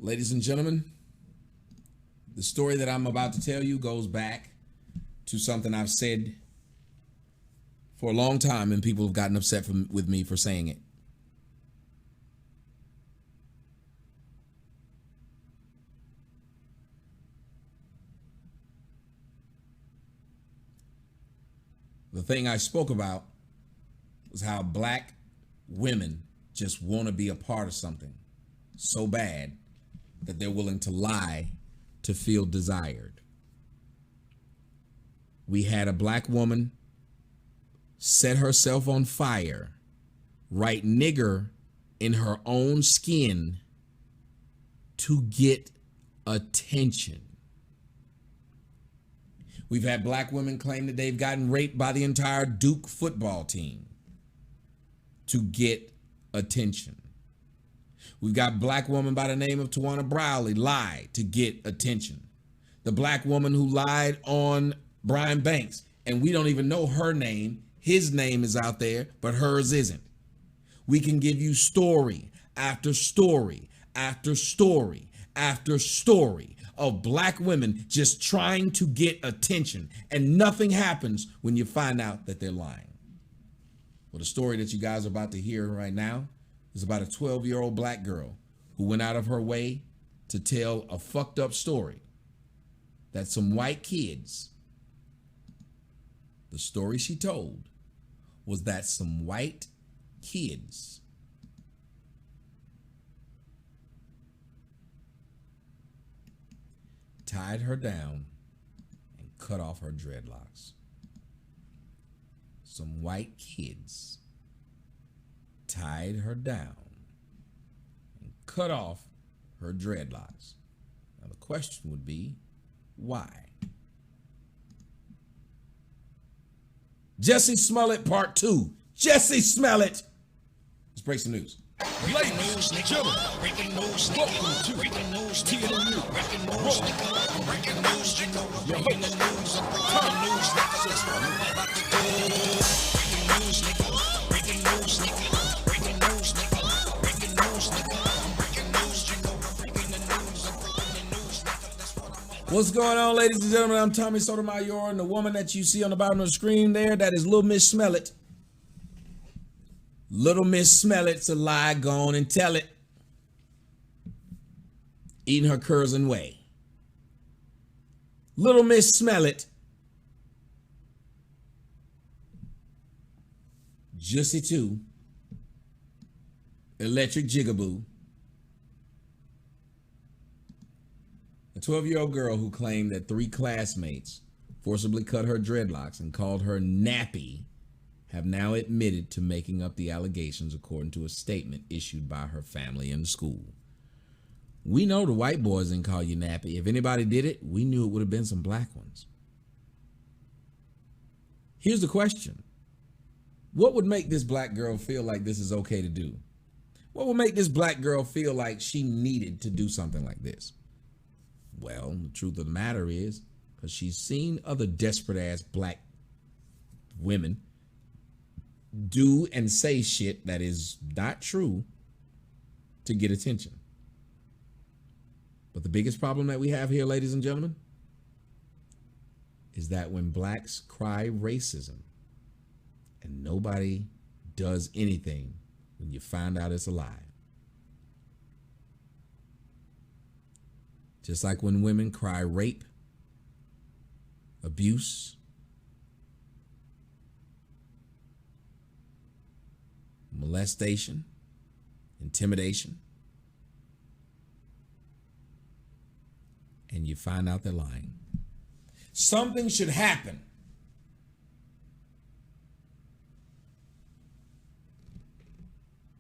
Ladies and gentlemen, the story that I'm about to tell you goes back to something I've said for a long time, and people have gotten upset with me for saying it. The thing I spoke about was how black women just want to be a part of something so bad that they're willing to lie to feel desired. We had a black woman set herself on fire, write nigger in her own skin to get attention. We've had black women claim that they've gotten raped by the entire Duke football team to get attention. We've got black woman by the name of Tawana Browley lie to get attention. The black woman who lied on Brian Banks, and we don't even know her name. His name is out there, but hers isn't. We can give you story after story after story after story of black women just trying to get attention, and nothing happens when you find out that they're lying. Well, the story that you guys are about to hear right now is about a 12-year-old black girl who went out of her way to tell a fucked up story that some white kids, the story she told was that some white kids tied her down and cut off her dreadlocks. Some white kids tied her down and cut off her dreadlocks. Now the question would be, why? Jesse Smollett Part 2. Jesse Smollett. Let's break some news. Ladies and gentlemen, welcome to breaking news. Breaking news, breaking news, your host, breaking news, What's going on, ladies and gentlemen? I'm Tommy Sotomayor, and the woman that you see on the bottom of the screen there, that is Little Miss Smollett. Little Miss Smollett's a lie, go on and tell it. Eating her cousin way. Little Miss Smollett, Jussie 2, Electric Jigaboo, a 12-year-old girl who claimed that 3 classmates forcibly cut her dreadlocks and called her nappy have now admitted to making up the allegations, according to a statement issued by her family and the school. We know the white boys didn't call you nappy. If anybody did it, we knew it would have been some black ones. Here's the question. What would make this black girl feel like this is okay to do? What would make this black girl feel like she needed to do something like this? Well, the truth of the matter is, because she's seen other desperate-ass black women do and say shit that is not true to get attention. But the biggest problem that we have here, ladies and gentlemen, is that when blacks cry racism and nobody does anything when you find out it's a lie. Just like when women cry rape, abuse, molestation, intimidation, and you find out they're lying. Something should happen.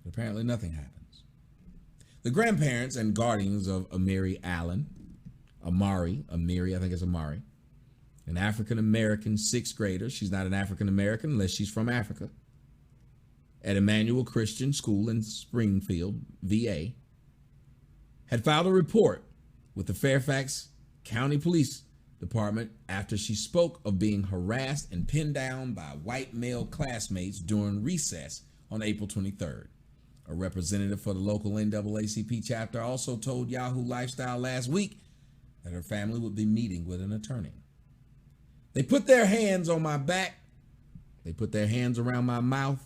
But apparently nothing happens. The grandparents and guardians of Amiri, I think it's Amari, an African-American 6th grader. She's not an African-American unless she's from Africa. At Emmanuel Christian School in Springfield, VA, had filed a report with the Fairfax County Police Department after she spoke of being harassed and pinned down by white male classmates during recess on April 23rd. A representative for the local NAACP chapter also told Yahoo Lifestyle last week that her family would be meeting with an attorney. They put their hands on my back. They put their hands around my mouth.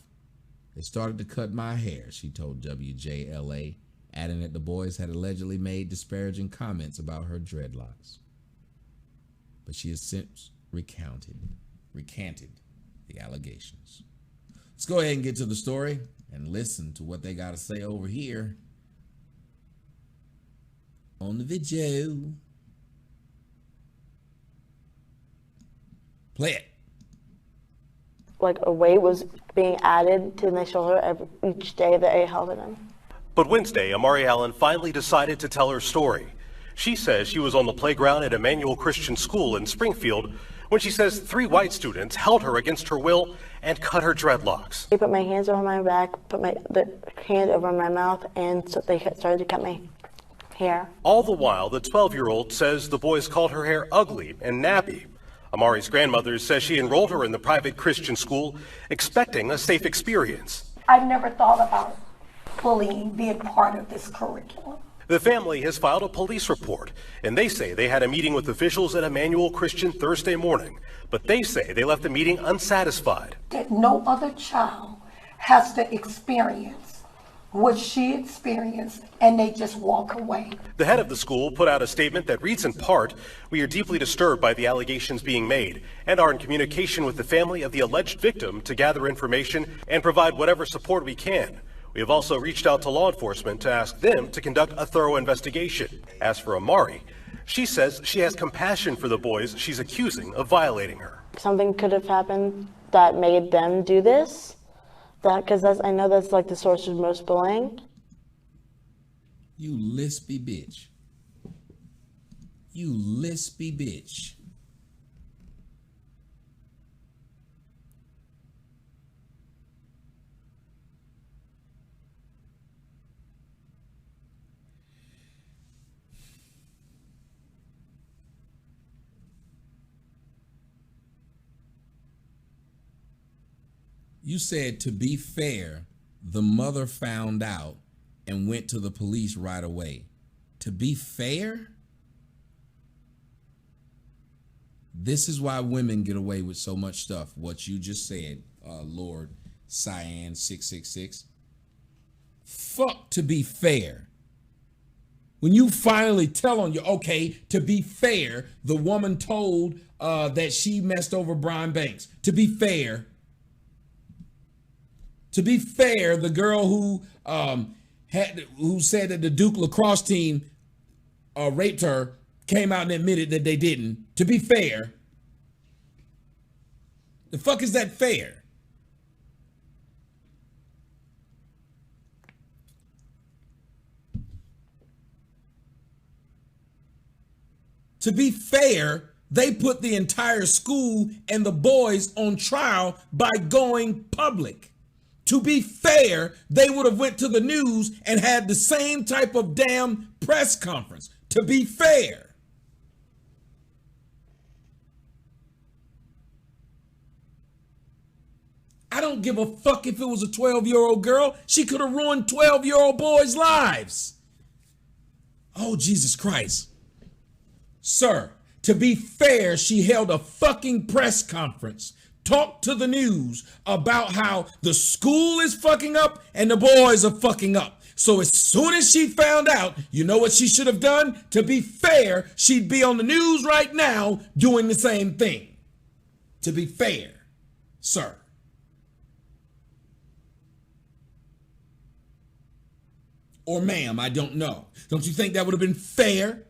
They started to cut my hair, she told WJLA, adding that the boys had allegedly made disparaging comments about her dreadlocks. But she has since recanted the allegations. Let's go ahead and get to the story and listen to what they got to say over here on the video. Play it. Like a weight was being added to my shoulder each day that I held it in. But Wednesday, Amari Allen finally decided to tell her story. She says she was on the playground at Emmanuel Christian School in Springfield when she says 3 white students held her against her will and cut her dreadlocks. They put my hands over my back, put the hand over my mouth, and so they started to cut my hair. All the while, the 12-year-old says the boys called her hair ugly and nappy. Amari's grandmother says she enrolled her in the private Christian school, expecting a safe experience. I've never thought about bullying being part of this curriculum. The family has filed a police report, and they say they had a meeting with officials at Emmanuel Christian Thursday morning, but they say they left the meeting unsatisfied. That no other child has to experience what she experienced, and they just walk away. The head of the school put out a statement that reads in part, "We are deeply disturbed by the allegations being made and are in communication with the family of the alleged victim to gather information and provide whatever support we can. We have also reached out to law enforcement to ask them to conduct a thorough investigation." As for Amari, she says she has compassion for the boys she's accusing of violating her. Something could have happened that made them do this. Because I know that's like the source of most bullying. You lispy bitch. You lispy bitch. You said, to be fair, the mother found out and went to the police right away. To be fair? This is why women get away with so much stuff. What you just said, Lord Cyan 666. Fuck to be fair. When you finally tell on you, okay, to be fair, the woman told that she messed over Brian Banks. To be fair, the girl who said that the Duke lacrosse team raped her came out and admitted that they didn't. To be fair, the fuck is that fair? To be fair, they put the entire school and the boys on trial by going public. To be fair, they would have went to the news and had the same type of damn press conference. To be fair. I don't give a fuck if it was a 12-year-old girl. She could have ruined 12-year-old boys' lives. Oh, Jesus Christ. Sir, to be fair, she held a fucking press conference. Talk to the news about how the school is fucking up and the boys are fucking up. So as soon as she found out, you know what she should have done? To be fair, she'd be on the news right now doing the same thing. To be fair, sir. Or ma'am, I don't know. Don't you think that would have been fair?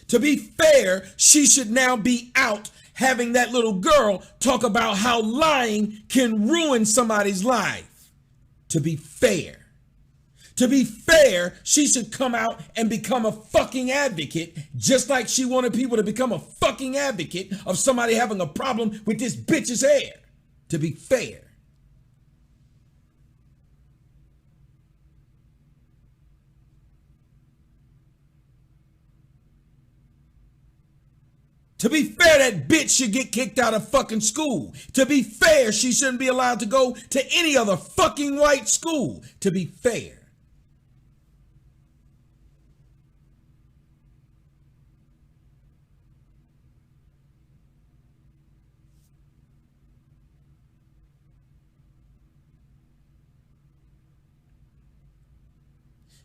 To be fair, she should now be out having that little girl talk about how lying can ruin somebody's life. To be fair. To be fair, she should come out and become a fucking advocate, just like she wanted people to become a fucking advocate of somebody having a problem with this bitch's hair. To be fair. To be fair, that bitch should get kicked out of fucking school. To be fair, she shouldn't be allowed to go to any other fucking white school. To be fair.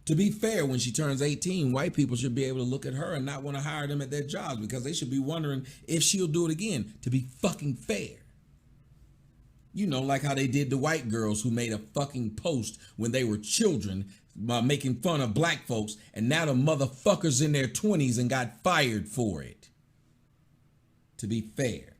To be fair, when she turns 18, white people should be able to look at her and not want to hire them at their jobs because they should be wondering if she'll do it again. To be fucking fair. You know, like how they did the white girls who made a fucking post when they were children making fun of black folks, and now the motherfuckers in their 20s and got fired for it. To be fair.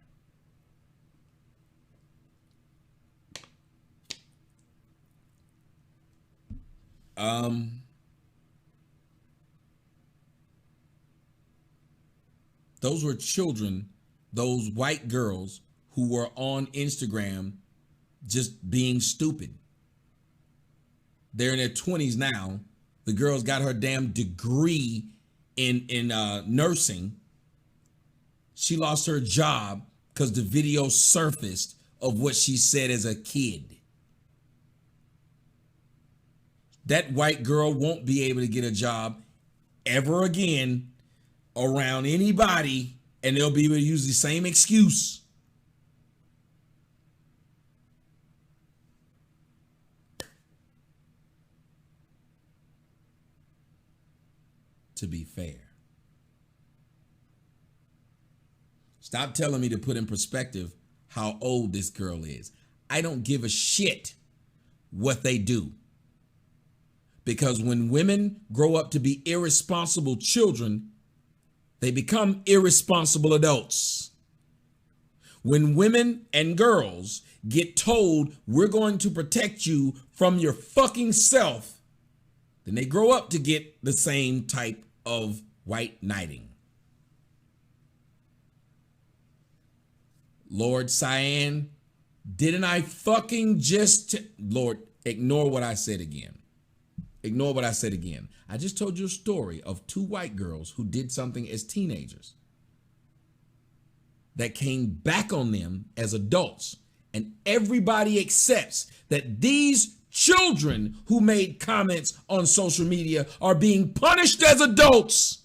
Those were children, those white girls who were on Instagram just being stupid. They're in their 20s now. The girl's got her damn degree in nursing. She lost her job because the video surfaced of what she said as a kid. That white girl won't be able to get a job ever again around anybody, and they'll be able to use the same excuse. To be fair. Stop telling me to put in perspective how old this girl is. I don't give a shit what they do. Because when women grow up to be irresponsible children, they become irresponsible adults. When women and girls get told we're going to protect you from your fucking self, then they grow up to get the same type of white knighting. Lord Cyan, didn't I fucking just... Lord, ignore what I said again. Ignore what I said again. I just told you a story of two white girls who did something as teenagers that came back on them as adults. And everybody accepts that these children who made comments on social media are being punished as adults.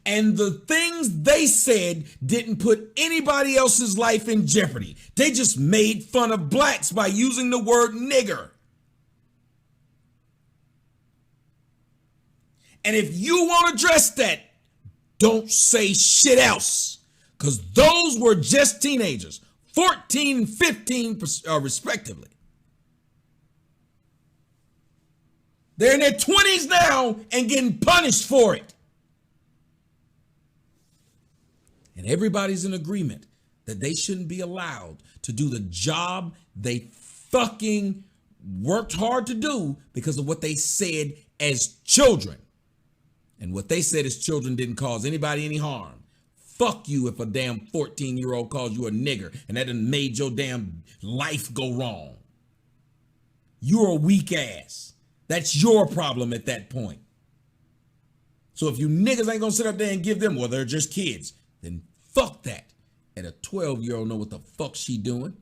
And the things they said didn't put anybody else's life in jeopardy. They just made fun of blacks by using the word nigger. And if you want to address that, don't say shit else. Because those were just teenagers, 14 and 15 respectively. They're in their 20s now and getting punished for it. And everybody's in agreement that they shouldn't be allowed to do the job they fucking worked hard to do because of what they said as children. And what they said as children didn't cause anybody any harm. Fuck you if a damn 14-year-old calls you a nigger and that done made your damn life go wrong. You're a weak ass. That's your problem at that point. So if you niggas ain't gonna sit up there and give them, well, they're just kids, then fuck that. And a 12-year-old know what the fuck she doing.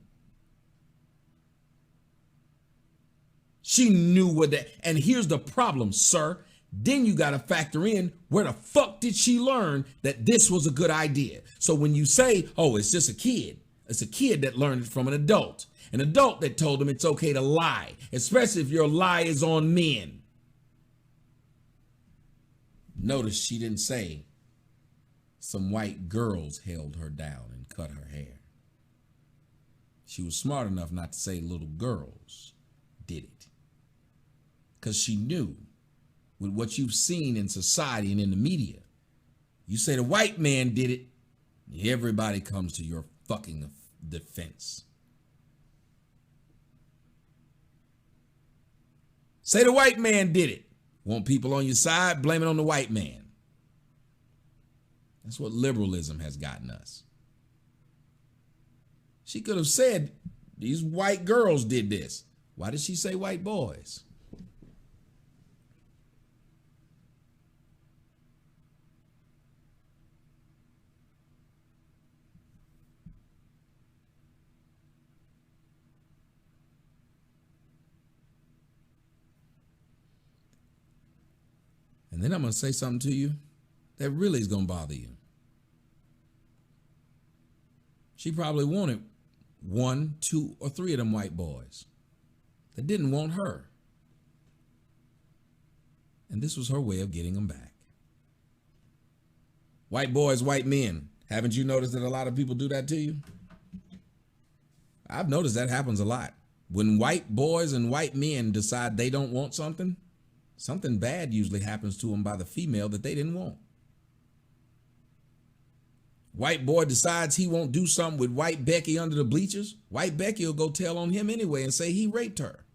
She knew what that, and here's the problem, sir. Then you got to factor in where the fuck did she learn that this was a good idea? So when you say, oh, it's just a kid, it's a kid that learned it from an adult that told them it's okay to lie, especially if your lie is on men. Notice she didn't say some white girls held her down and cut her hair. She was smart enough not to say little girls did it. Because she knew with what you've seen in society and in the media, you say the white man did it, everybody comes to your fucking defense. Say the white man did it. Want people on your side, blame it on the white man. That's what liberalism has gotten us. She could have said, these white girls did this. Why did she say white boys? And then I'm going to say something to you that really is going to bother you. She probably wanted 1, 2, or 3 of them white boys that didn't want her. And this was her way of getting them back. White boys, white men. Haven't you noticed that a lot of people do that to you? I've noticed that happens a lot. When white boys and white men decide they don't want something, something bad usually happens to them by the female that they didn't want. White boy decides he won't do something with white Becky under the bleachers. White Becky will go tell on him anyway and say he raped her.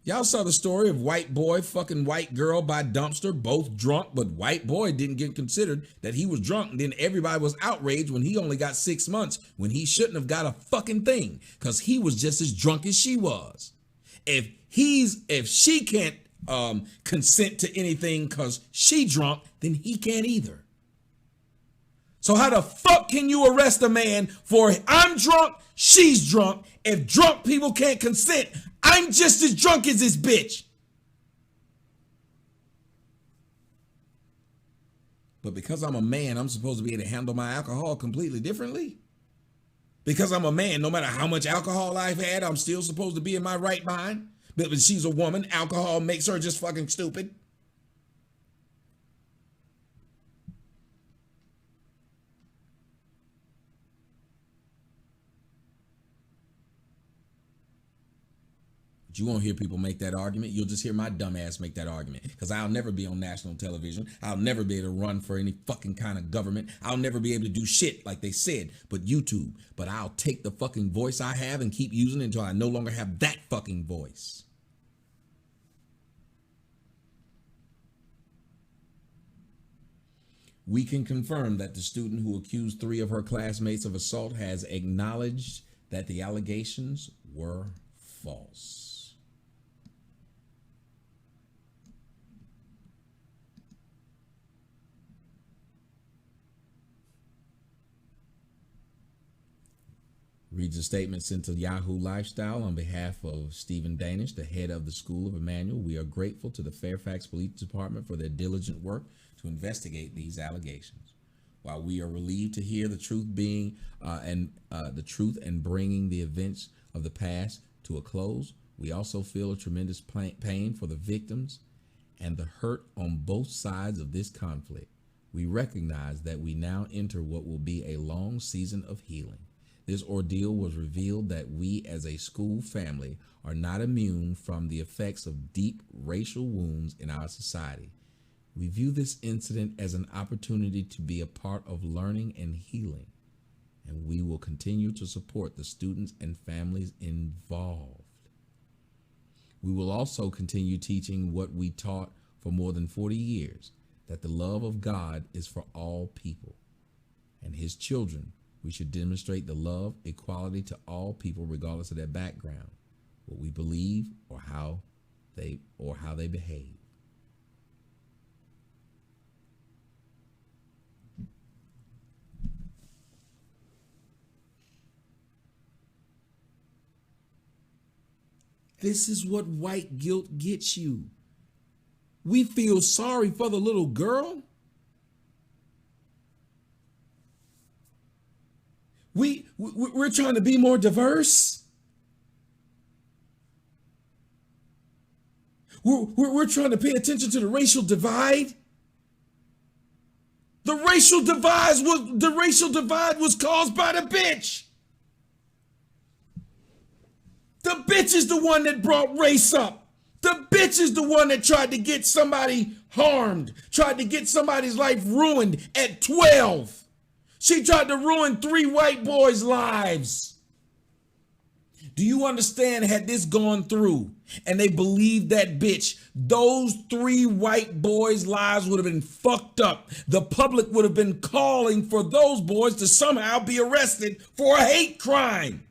Y'all saw the story of white boy fucking white girl by dumpster, both drunk, but white boy didn't get considered that he was drunk. And then everybody was outraged when he only got 6 months when he shouldn't have got a fucking thing because he was just as drunk as she was. If she can't consent to anything because she drunk, then he can't either. So how the fuck can you arrest a man for I'm drunk, she's drunk? If drunk people can't consent, I'm just as drunk as this bitch. But because I'm a man, I'm supposed to be able to handle my alcohol completely differently. Because I'm a man, no matter how much alcohol I've had, I'm still supposed to be in my right mind. But when she's a woman, alcohol makes her just fucking stupid. You won't hear people make that argument. You'll just hear my dumb ass make that argument because I'll never be on national television. I'll never be able to run for any fucking kind of government. I'll never be able to do shit like they said, but YouTube. But I'll take the fucking voice I have and keep using it until I no longer have that fucking voice. We can confirm that the student who accused 3 of her classmates of assault has acknowledged that the allegations were false. Reads a statement sent to Yahoo Lifestyle on behalf of Stephen Danish, the head of the School of Emmanuel. We are grateful to the Fairfax Police Department for their diligent work to investigate these allegations. While we are relieved to hear the truth and bringing the events of the past to a close, we also feel a tremendous pain for the victims and the hurt on both sides of this conflict. We recognize that we now enter what will be a long season of healing. This ordeal was revealed that we as a school family are not immune from the effects of deep racial wounds in our society. We view this incident as an opportunity to be a part of learning and healing, and we will continue to support the students and families involved. We will also continue teaching what we taught for more than 40 years, that the love of God is for all people, and His children. We should demonstrate the love, equality to all people, regardless of their background, what we believe, or how they behave. This is what white guilt gets you. We feel sorry for the little girl. We're trying to be more diverse. We're trying to pay attention to the racial divide. The racial divide was caused by the bitch. The bitch is the one that brought race up. The bitch is the one that tried to get somebody harmed, tried to get somebody's life ruined at 12. She tried to ruin 3 white boys' lives. Do you understand, had this gone through and they believed that bitch, those 3 white boys' lives would have been fucked up. The public would have been calling for those boys to somehow be arrested for a hate crime.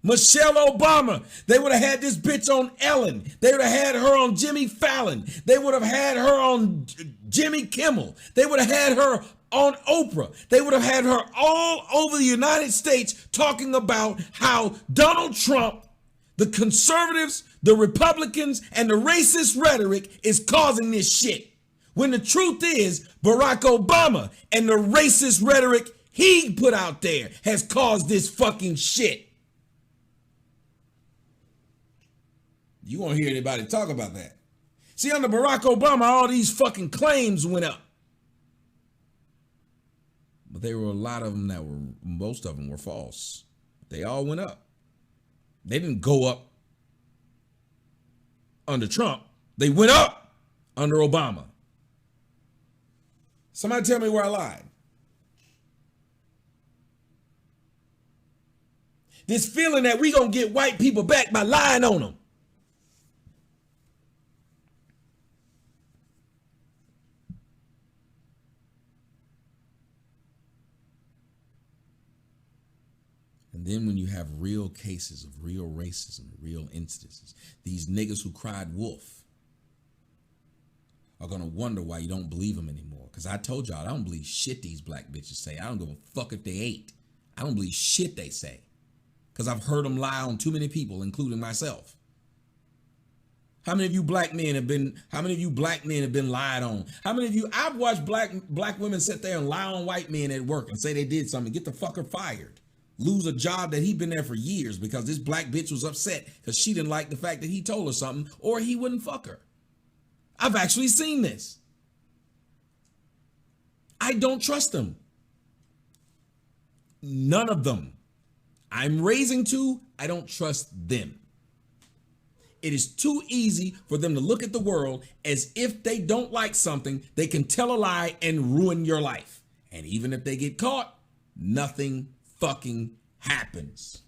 Michelle Obama, they would have had this bitch on Ellen. They would have had her on Jimmy Fallon. They would have had her on Jimmy Kimmel. They would have had her on Oprah. They would have had her all over the United States talking about how Donald Trump, the conservatives, The Republicans and the racist rhetoric is causing this shit. When the truth is, Barack Obama and the racist rhetoric he put out there has caused this fucking shit. You won't hear anybody talk about that. See, under Barack Obama, all these fucking claims went up. But there were a lot of them that were, most of them were false. They all went up. They didn't go up under Trump. They went up under Obama. Somebody tell me where I lied. This feeling that we gonna get white people back by lying on them. And then when you have real cases of real racism, real instances, these niggas who cried wolf are gonna wonder why you don't believe them anymore. Because I told y'all, I don't believe shit these black bitches say. I don't give a fuck if they ate. I don't believe shit they say. Because I've heard them lie on too many people, including myself. How many of you black men have been lied on? How many of you, I've watched black women sit there and lie on white men at work and say they did something, get the fucker fired. Lose a job that he'd been there for years because this black bitch was upset because she didn't like the fact that he told her something or he wouldn't fuck her. I've actually seen this. I don't trust them. None of them. I'm raising two, I don't trust them. It is too easy for them to look at the world as if they don't like something, they can tell a lie and ruin your life. And even if they get caught, nothing fucking happens.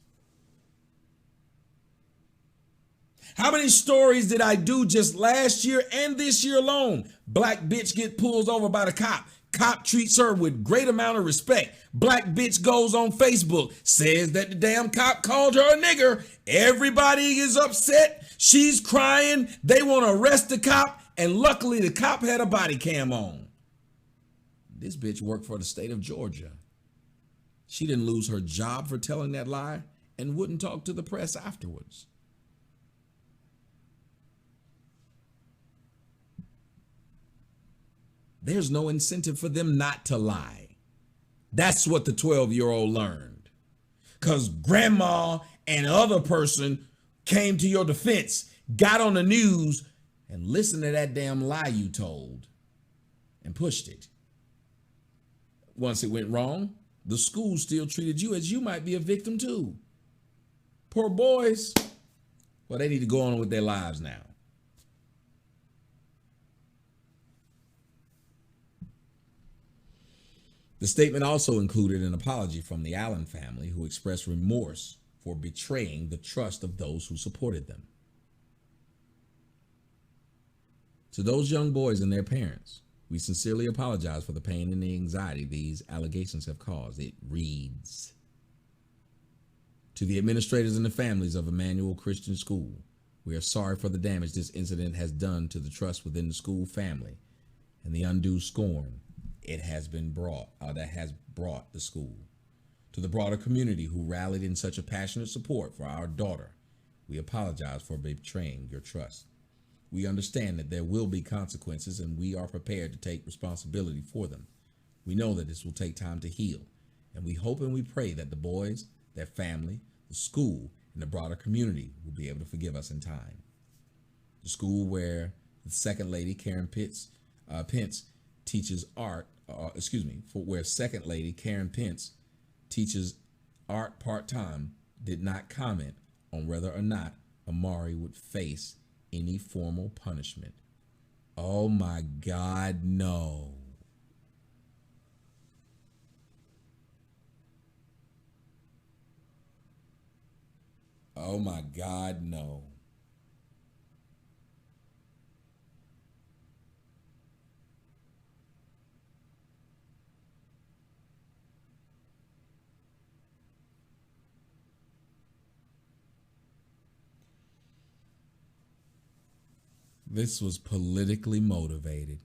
How many stories did I do just last year and this year alone? Black bitch get pulled over by the cop. Cop treats her with great amount of respect. Black bitch goes on Facebook, says that the damn cop called her a nigger. Everybody is upset. She's crying. They want to arrest the cop. And luckily the cop had a body cam on. This bitch worked for the state of Georgia. She didn't lose her job for telling that lie and wouldn't talk to the press afterwards. There's no incentive for them not to lie. That's what the 12-year-old learned. Because grandma and other person came to your defense, got on the news, and listened to that damn lie you told and pushed it. Once it went wrong, the school still treated you as you might be a victim too. Poor boys. Well, they need to go on with their lives now. The statement also included an apology from the Allen family, who expressed remorse for betraying the trust of those who supported them. To those young boys and their parents, we sincerely apologize for the pain and the anxiety these allegations have caused. It reads, to the administrators and the families of Emmanuel Christian School, we are sorry for the damage this incident has done to the trust within the school family and the undue scorn it has been brought, that has brought the school. To the broader community who rallied in such a passionate support for our daughter, we apologize for betraying your trust. We understand that there will be consequences and we are prepared to take responsibility for them. We know that this will take time to heal, and we hope and we pray that the boys, their family, the school, and the broader community will be able to forgive us in time. The school where the second lady, Karen Pence, teaches art, where second lady, Karen Pence, teaches art part-time, did not comment on whether or not Amari would face any formal punishment. Oh my God, no. Oh my God, no. This was politically motivated.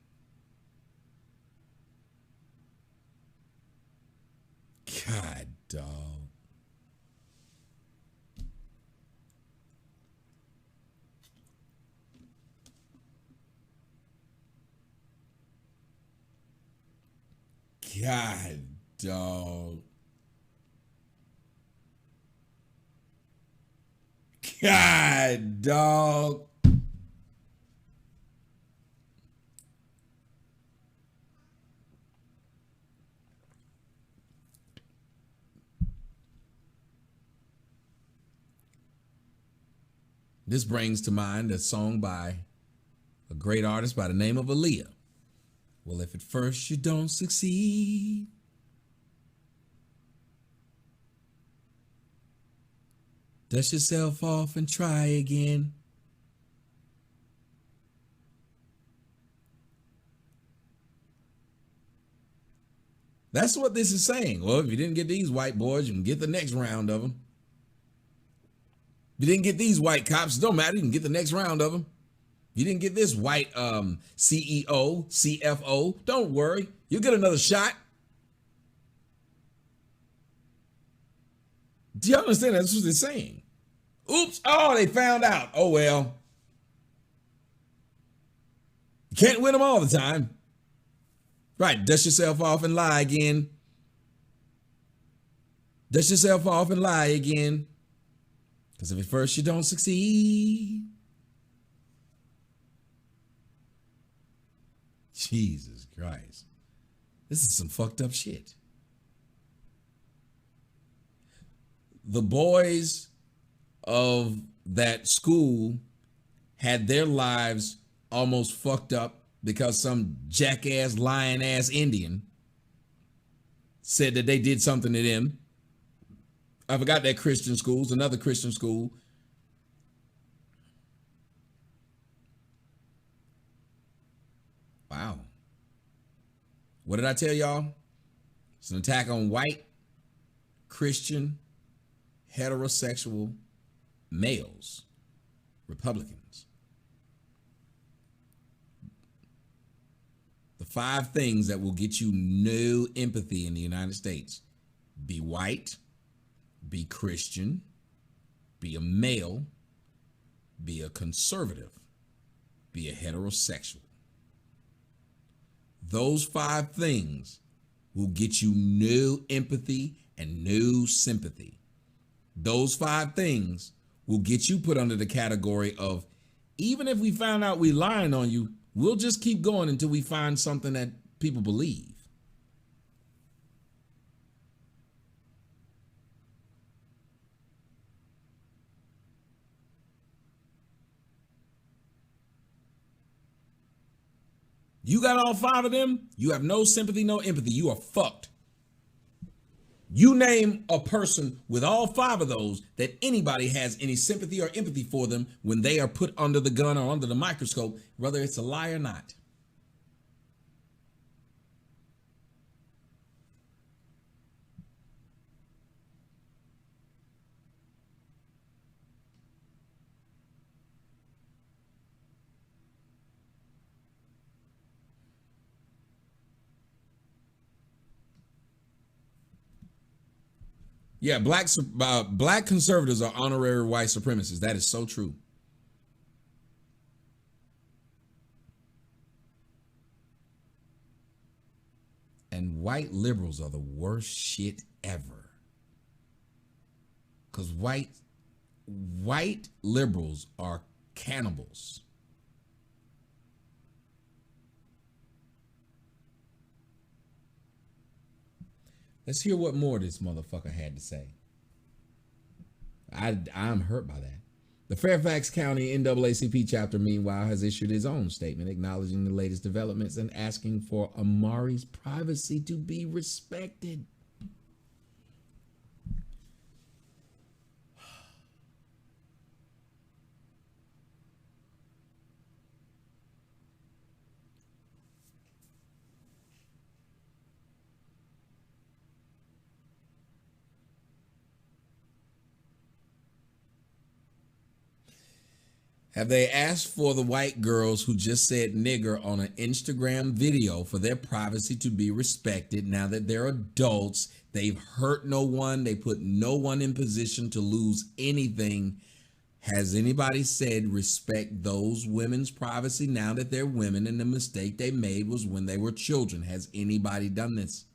God, dog. God, dog. God, dog. This brings to mind a song by a great artist by the name of Aaliyah. Well, if at first you don't succeed, dust yourself off and try again. That's what this is saying. Well, if you didn't get these white boys, you can get the next round of them. If you didn't get these white cops, it don't matter. You can get the next round of them. You didn't get this white CEO, CFO, don't worry. You'll get another shot. Do you understand? That's what they're saying. Oops. Oh, they found out. Oh, well. You can't win them all the time. Right. Dust yourself off and lie again. Dust yourself off and lie again. Because if at first you don't succeed. Jesus Christ. This is some fucked up shit. The boys of that school had their lives almost fucked up because some jackass, lying ass Indian said that they did something to them. I forgot that Christian school's another Christian school. Wow. What did I tell y'all? It's an attack on white, Christian, heterosexual males, Republicans. The 5 things that will get you no empathy in the United States: be white, be Christian, be a male, be a conservative, be a heterosexual. Those 5 things will get you no empathy and no sympathy. Those 5 things will get you put under the category of, even if we found out we lying on you, we'll just keep going until we find something that people believe. You got all 5 of them, you have no sympathy, no empathy. You are fucked. You name a person with all 5 of those that anybody has any sympathy or empathy for them when they are put under the gun or under the microscope, whether it's a lie or not. Yeah, black conservatives are honorary white supremacists. That is so true. And white liberals are the worst shit ever. Because white liberals are cannibals. Let's hear what more this motherfucker had to say. I'm hurt by that. The Fairfax County NAACP chapter, meanwhile, has issued its own statement acknowledging the latest developments and asking for Amari's privacy to be respected. Have they asked for the white girls who just said nigger on an Instagram video for their privacy to be respected now that they're adults? They've hurt no one. They put no one in position to lose anything. Has anybody said respect those women's privacy now that they're women and the mistake they made was when they were children? Has anybody done this?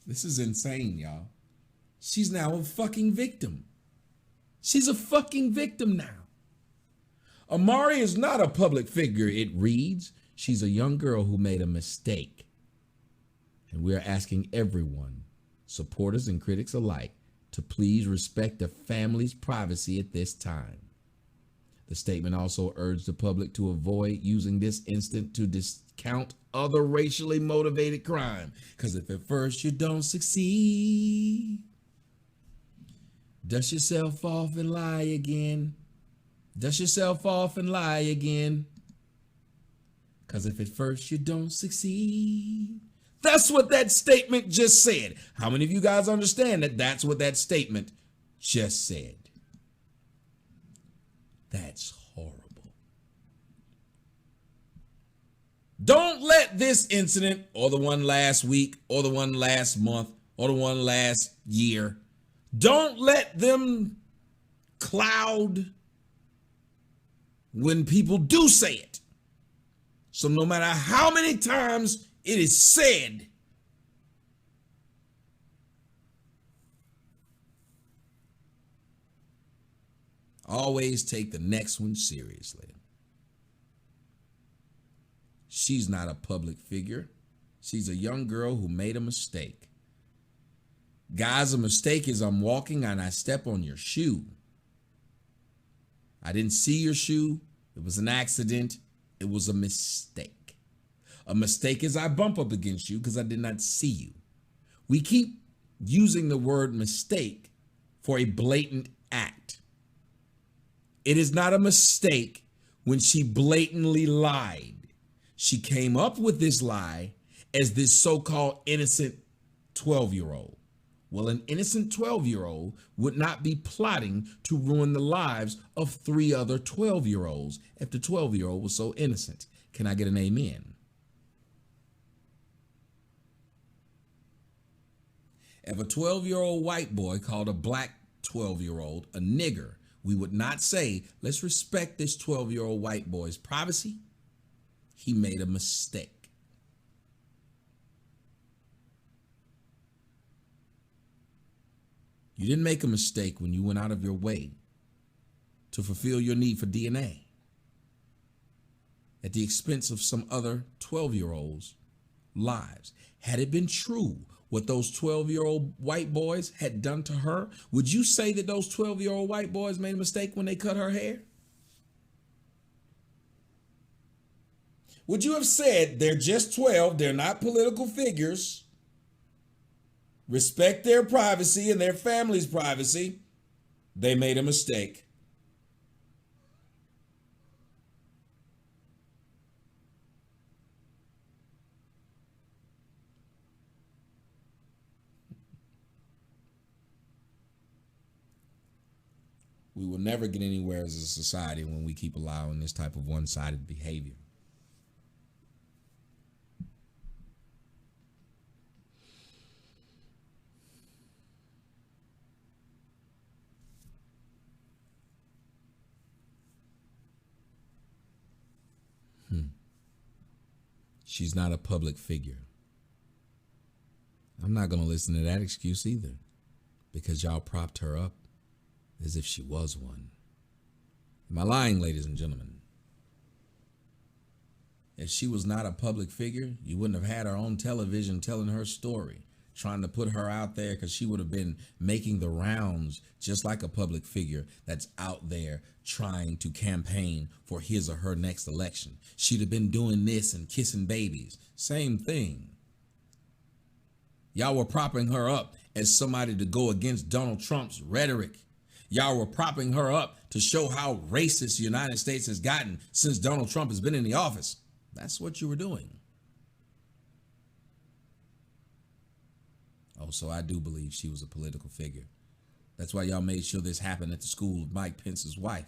This is insane, y'all. She's now a fucking victim. She's a fucking victim now. Amari is not a public figure, it reads. She's a young girl who made a mistake. And we are asking everyone, supporters and critics alike, to please respect the family's privacy at this time. The statement also urged the public to avoid using this incident to discount other racially motivated crime. Because if at first you don't succeed, dust yourself off and lie again. Dust yourself off and lie again. Because if at first you don't succeed. That's what that statement just said. How many of you guys understand that that's what that statement just said? That's horrible. Don't let this incident, or the one last week, or the one last month, or the one last year, don't let them cloud when people do say it. So no matter how many times it is said, always take the next one seriously. She's not a public figure. She's a young girl who made a mistake. Guys, a mistake is I'm walking and I step on your shoe. I didn't see your shoe. It was an accident. It was a mistake. A mistake is I bump up against you because I did not see you. We keep using the word mistake for a blatant act. It is not a mistake when she blatantly lied. She came up with this lie as this so-called innocent 12-year-old. Well, an innocent 12-year-old would not be plotting to ruin the lives of 3 other 12-year-olds if the 12-year-old was so innocent. Can I get an amen? If a 12-year-old white boy called a black 12-year-old a nigger, we would not say, let's respect this 12-year-old white boy's privacy. He made a mistake. You didn't make a mistake when you went out of your way to fulfill your need for DNA at the expense of some other 12-year-olds' lives. Had it been true what those 12-year-old white boys had done to her, would you say that those 12-year-old white boys made a mistake when they cut her hair? Would you have said they're just 12, they're not political figures, respect their privacy and their family's privacy, they made a mistake? We will never get anywhere as a society when we keep allowing this type of one-sided behavior. She's not a public figure. I'm not going to listen to that excuse either, because y'all propped her up as if she was one. Am I lying, ladies and gentlemen? If she was not a public figure, you wouldn't have had her on television telling her story, trying to put her out there, because she would have been making the rounds just like a public figure that's out there trying to campaign for his or her next election. She'd have been doing this and kissing babies. Same thing. Y'all were propping her up as somebody to go against Donald Trump's rhetoric. Y'all were propping her up to show how racist the United States has gotten since Donald Trump has been in the office. That's what you were doing. Oh, so I do believe she was a political figure. That's why y'all made sure this happened at the school of Mike Pence's wife.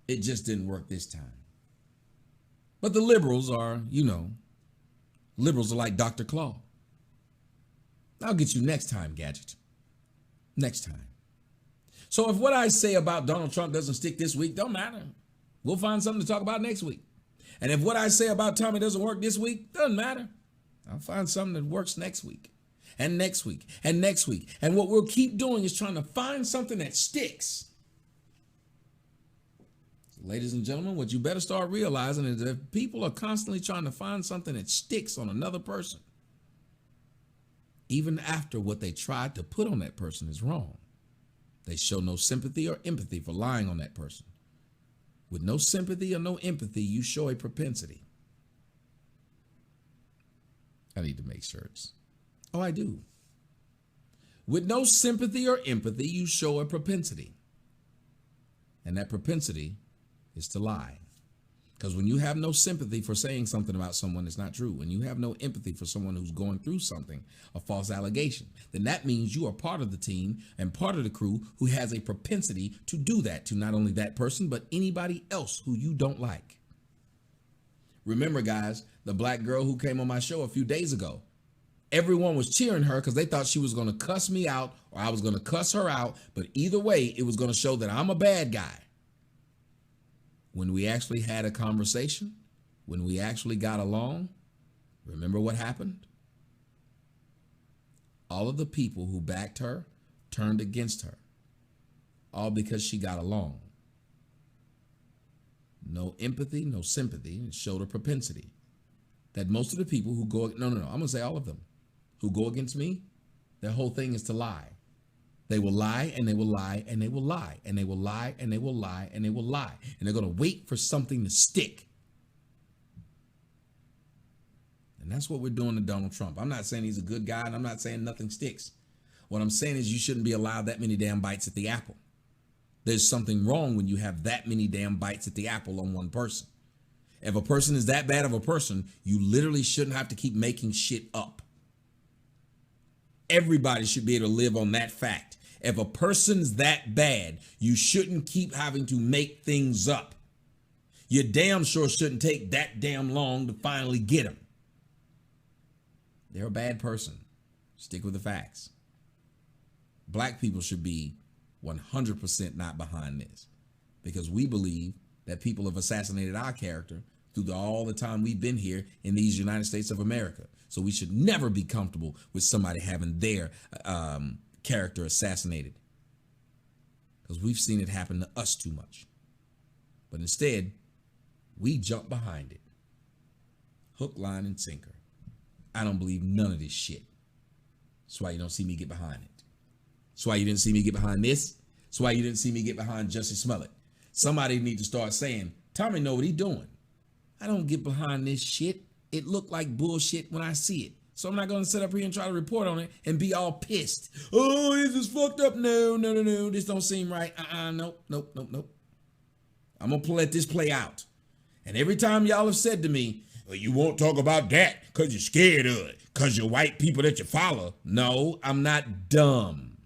It just didn't work this time. But the liberals are, liberals are like Dr. Claw. I'll get you next time, Gadget. Next time. So if what I say about Donald Trump doesn't stick this week, don't matter. We'll find something to talk about next week. And if what I say about Tommy doesn't work this week, doesn't matter. I'll find something that works next week and next week and next week. And what we'll keep doing is trying to find something that sticks. Ladies and gentlemen, what you better start realizing is that if people are constantly trying to find something that sticks on another person, even after what they tried to put on that person is wrong, they show no sympathy or empathy for lying on that person. With no sympathy or no empathy, you show a propensity. I need to make shirts. Oh, I do. With no sympathy or empathy, you show a propensity. And that propensity is to lie. Because when you have no sympathy for saying something about someone that's not true, when you have no empathy for someone who's going through something, a false allegation, then that means you are part of the team and part of the crew who has a propensity to do that to not only that person, but anybody else who you don't like. Remember, guys, the black girl who came on my show a few days ago, everyone was cheering her because they thought she was going to cuss me out or I was going to cuss her out. But either way, it was going to show that I'm a bad guy. When we actually had a conversation, when we actually got along, remember what happened? All of the people who backed her turned against her, all because she got along. No empathy, no sympathy. It showed a propensity that most of the people who go, no, I'm going to say all of them, who go against me, their whole thing is to lie. They will lie and they will lie and they will lie and they will lie and they will lie and they will lie. And they're going to wait for something to stick. And that's what we're doing to Donald Trump. I'm not saying he's a good guy and I'm not saying nothing sticks. What I'm saying is you shouldn't be allowed that many damn bites at the apple. There's something wrong when you have that many damn bites at the apple on one person. If a person is that bad of a person, you literally shouldn't have to keep making shit up. Everybody should be able to live on that fact. If a person's that bad, you shouldn't keep having to make things up. You damn sure shouldn't take that damn long to finally get them. They're a bad person. Stick with the facts. Black people should be 100% not behind this because we believe that people have assassinated our character through all the time we've been here in these United States of America. So we should never be comfortable with somebody having their character assassinated because we've seen it happen to us too much. But instead, we jump behind it. Hook, line, and sinker. I don't believe none of this shit. That's why you don't see me get behind it. That's why you didn't see me get behind this. That's why you didn't see me get behind Jussie Smollett. Somebody need to start saying, Tommy know what he doing. I don't get behind this shit. It looked like bullshit when I see it. So I'm not going to sit up here and try to report on it and be all pissed. Oh, this is fucked up. No. This don't seem right. Nope. I'm going to let this play out. And every time y'all have said to me, well, you won't talk about that because you're scared of it, because you're white people that you follow. No, I'm not dumb.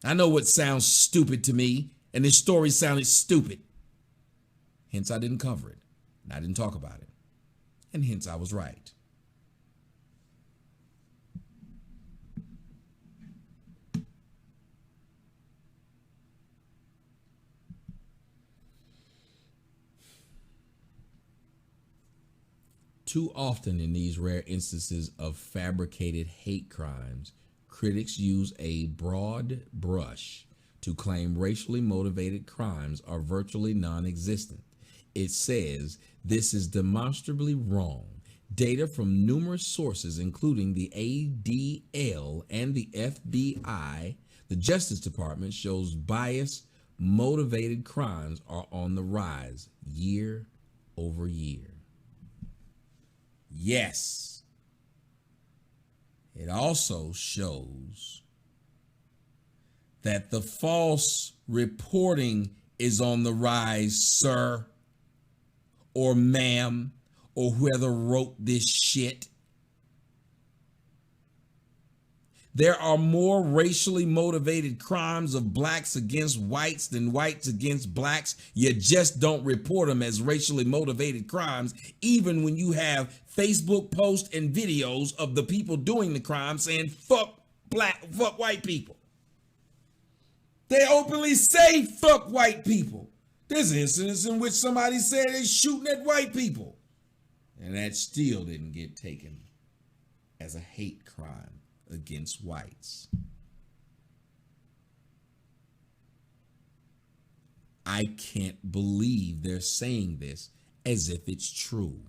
I know what sounds stupid to me, and this story sounded stupid. Hence, I didn't cover it, and I didn't talk about it. And hence, I was right. Too often in these rare instances of fabricated hate crimes, critics use a broad brush to claim racially motivated crimes are virtually non-existent. It says this is demonstrably wrong. Data from numerous sources, including the ADL and the FBI, the Justice Department, shows bias-motivated crimes are on the rise year over year. Yes. It also shows that the false reporting is on the rise, sir, or ma'am, or whoever wrote this shit. There are more racially motivated crimes of blacks against whites than whites against blacks. You just don't report them as racially motivated crimes, even when you have Facebook posts and videos of the people doing the crime saying, fuck white people. They openly say fuck white people. There's incidents in which somebody said they're shooting at white people. And that still didn't get taken as a hate crime against whites. I can't believe they're saying this as if it's true.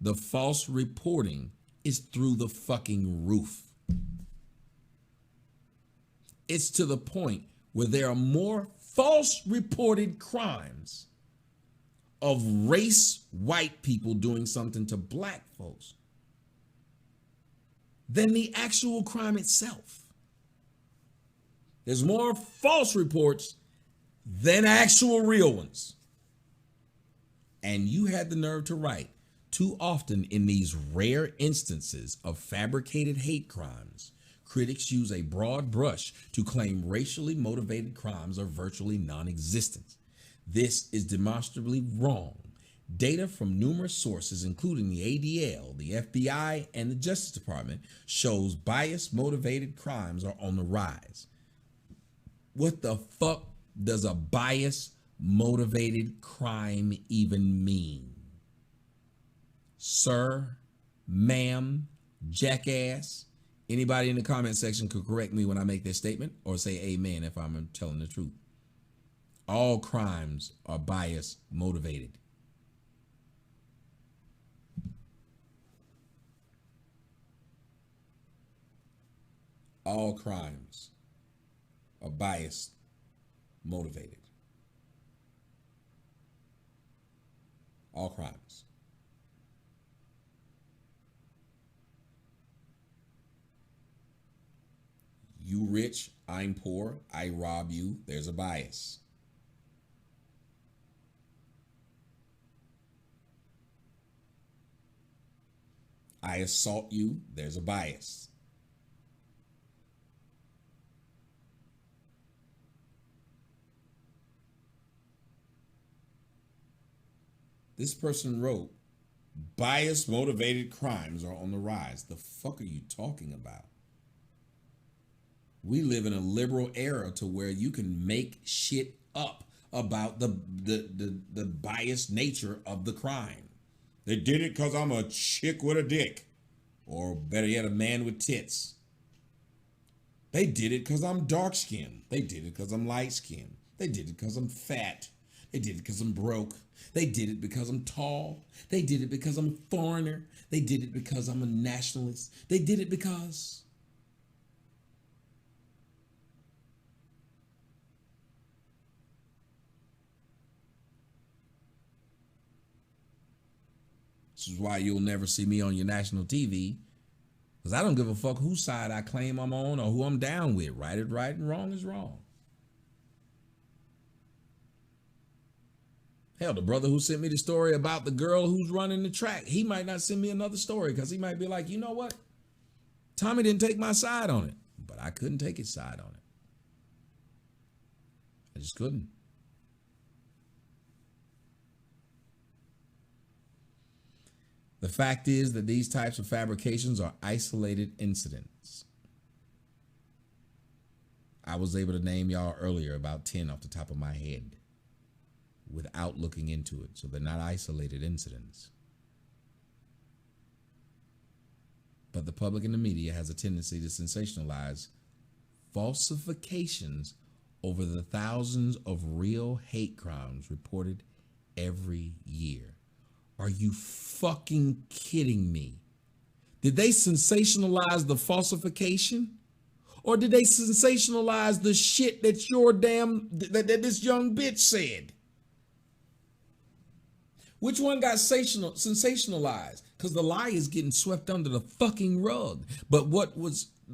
The false reporting is through the fucking roof. It's to the point where there are more false reported crimes of race white people doing something to black folks than the actual crime itself. There's more false reports than actual real ones. And you had the nerve to write, too often in these rare instances of fabricated hate crimes, critics use a broad brush to claim racially motivated crimes are virtually non-existent. This is demonstrably wrong. Data from numerous sources, including the ADL, the FBI, and the Justice Department, shows bias-motivated crimes are on the rise. What the fuck does a bias-motivated crime even mean? Sir, ma'am, jackass, anybody in the comment section could correct me when I make this statement or say amen if I'm telling the truth. All crimes are bias motivated. All crimes are bias motivated. All crimes. You rich, I'm poor, I rob you, there's a bias. I assault you, there's a bias. This person wrote, bias motivated crimes are on the rise. The fuck are you talking about? We live in a liberal era to where you can make shit up about the biased nature of the crime. They did it because I'm a chick with a dick. Or better yet, a man with tits. They did it because I'm dark skinned. They did it because I'm light skinned. They did it because I'm fat. They did it because I'm broke. They did it because I'm tall. They did it because I'm a foreigner. They did it because I'm a nationalist. They did it because... This is why you'll never see me on your national TV, because I don't give a fuck whose side I claim I'm on or who I'm down with. Right is right and wrong is wrong. Hell, the brother who sent me the story about the girl who's running the track, he might not send me another story because he might be like, you know what? Tommy didn't take my side on it, but I couldn't take his side on it. I just couldn't. The fact is that these types of fabrications are isolated incidents. I was able to name y'all earlier about 10 off the top of my head without looking into it. So they're not isolated incidents. But the public and the media has a tendency to sensationalize falsifications over the thousands of real hate crimes reported every year. Are you fucking kidding me? Did they sensationalize the falsification? Or did they sensationalize the shit that that this young bitch said? Which one got sensationalized? Because the lie is getting swept under the fucking rug. But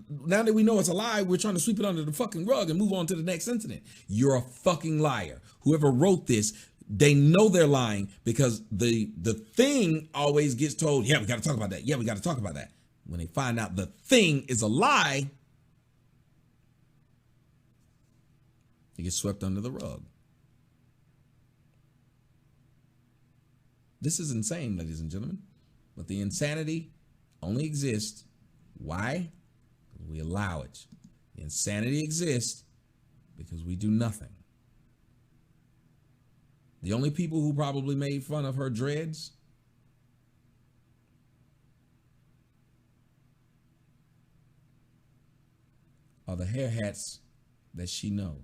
now that we know it's a lie, we're trying to sweep it under the fucking rug and move on to the next incident. You're a fucking liar. Whoever wrote this, they know they're lying because the thing always gets told, yeah, we got to talk about that. Yeah, we got to talk about that. When they find out the thing is a lie, it gets swept under the rug. This is insane, ladies and gentlemen. But the insanity only exists. Why? We allow it. Insanity exists because we do nothing. The only people who probably made fun of her dreads are the hair hats that she knows.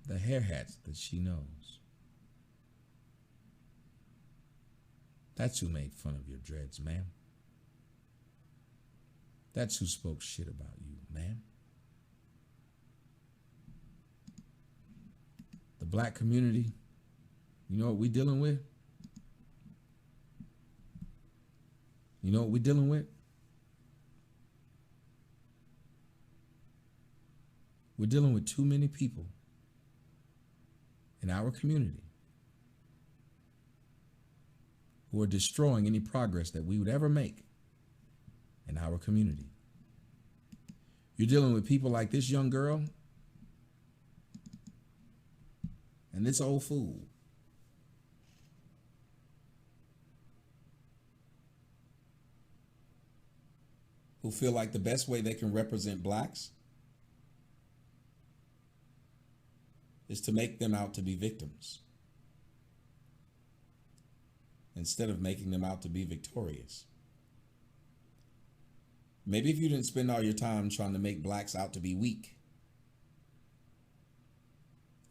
The hair hats that she knows. That's who made fun of your dreads, ma'am. That's who spoke shit about you, ma'am. The black community, you know what we're dealing with? You know what we're dealing with? We're dealing with too many people in our community who are destroying any progress that we would ever make in our community. You're dealing with people like this young girl and this old fool. Who feel like the best way they can represent blacks is to make them out to be victims instead of making them out to be victorious. Maybe if you didn't spend all your time trying to make blacks out to be weak,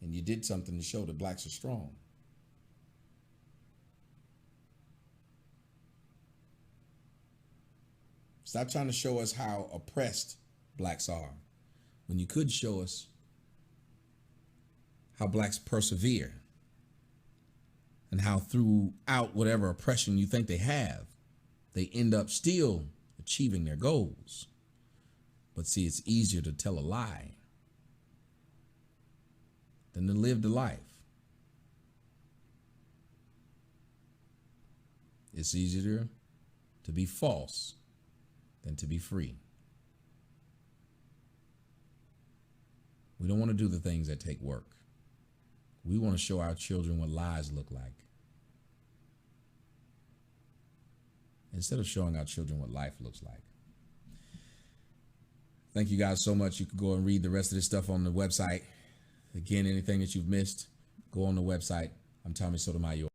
and you did something to show that blacks are strong. Stop trying to show us how oppressed blacks are when you could show us how blacks persevere and how throughout whatever oppression you think they have, they end up still achieving their goals. But see, it's easier to tell a lie than to live the life. It's easier to be false than to be free. We don't want to do the things that take work. We want to show our children what lies look like, instead of showing our children what life looks like. Thank you guys so much. You can go and read the rest of this stuff on the website. Again, anything that you've missed, go on the website. I'm Tommy Sotomayor.